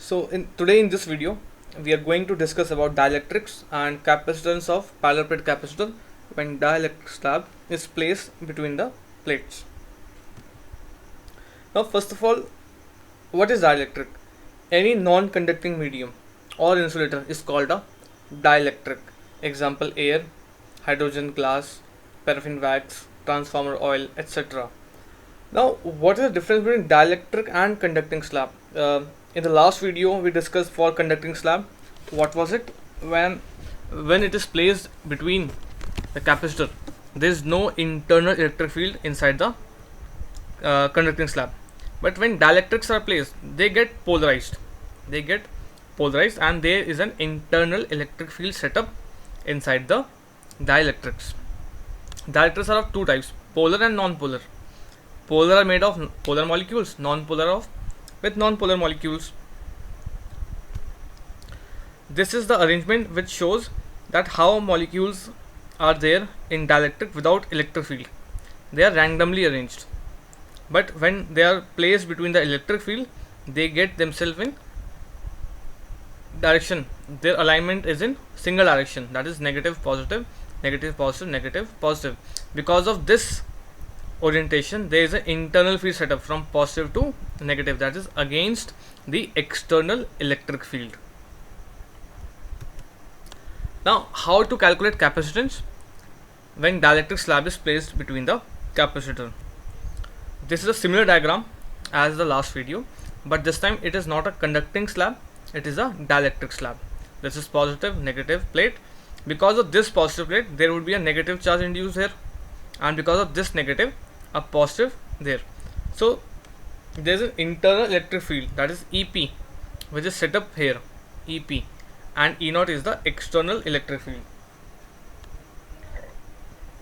Today in this video, we are going to discuss about dielectrics and capacitance of parallel plate capacitor when dielectric slab is placed between the plates. Now, first of all, what is dielectric? Any non-conducting medium or insulator is called a dielectric. Example: air, hydrogen, glass, paraffin wax, transformer oil, etc. Now, what is the difference between dielectric and conducting slab? In the last video, we discussed for conducting slab. What was it? When it is placed between the capacitor, there is no internal electric field inside the conducting slab. But when dielectrics are placed, they get polarized. And there is an internal electric field set up inside the dielectrics. Dielectrics are of two types: polar and non-polar. Polar are made of polar molecules, non-polar with non-polar molecules. This is the arrangement which shows that how molecules are there in dielectric without electric field. They are randomly arranged, but when they are placed between the electric field, they get themselves in direction. Their alignment is in single direction, that is negative, positive, negative, positive, negative, positive. Because of this orientation, there is an internal field setup from positive to negative, that is against the external electric field. Now, how to calculate capacitance when dielectric slab is placed between the capacitor? This is a similar diagram as the last video, but this time it is not a conducting slab, it is a dielectric slab. This is positive, negative plate. Because of this positive plate, there would be a negative charge induced here, and because of this negative, a positive there. So there is an internal electric field, that is EP, which is set up here, EP, and E0 is the external electric field.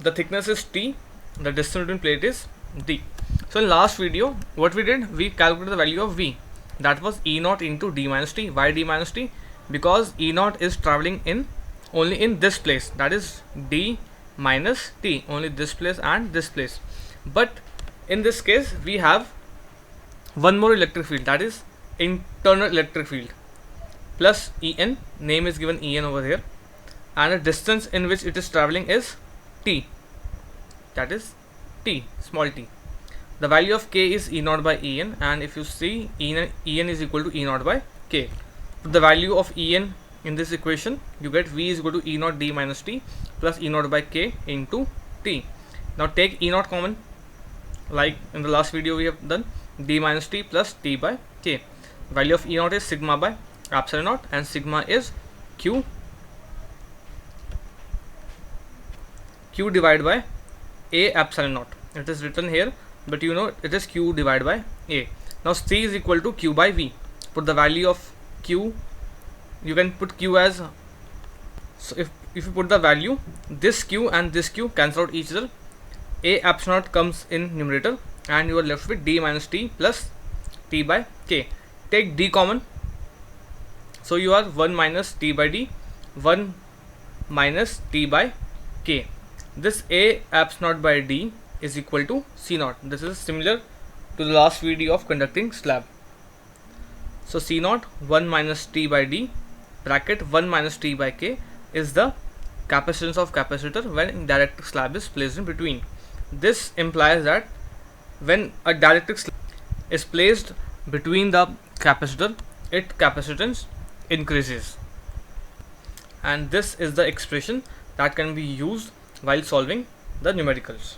The thickness is T, the distance between plate is D. So in last video, what we did, we calculated the value of V, that was E0 into D minus T. Why D minus T? Because E0 is traveling in only in this place, that is D minus T, only this place and this place. But in this case, we have one more electric field, that is internal electric field, plus En, name is given En over here, and the distance in which it is traveling is T, that is T, small t. The value of K is E0 by En, and if you see, En is equal to E0 by K. Put the value of En in this equation, you get V is equal to E0 D minus T plus E0 by K into T. Now take E0 common, like in the last video we have done, D minus T plus T by K. Value of E0 is sigma by epsilon naught, and sigma is Q divided by A epsilon naught. It is written here, but you know it is Q divided by A. Now C is equal to Q by V. Put the value of Q, you can put Q as, so if you put the value, this Q and this Q cancel out each other, A epsilon naught comes in numerator, and you are left with D minus T plus T by K. Take D common, so you are 1 minus T by D, 1 minus T by K. This A epsilon naught by D is equal to C0. This is similar to the last video of conducting slab. So C0, 1 minus T by D, bracket 1 minus T by K, is the capacitance of capacitor when dielectric slab is placed in between. This implies that when a dielectric slab is placed between the capacitor, its capacitance increases. And this is the expression that can be used while solving the numericals.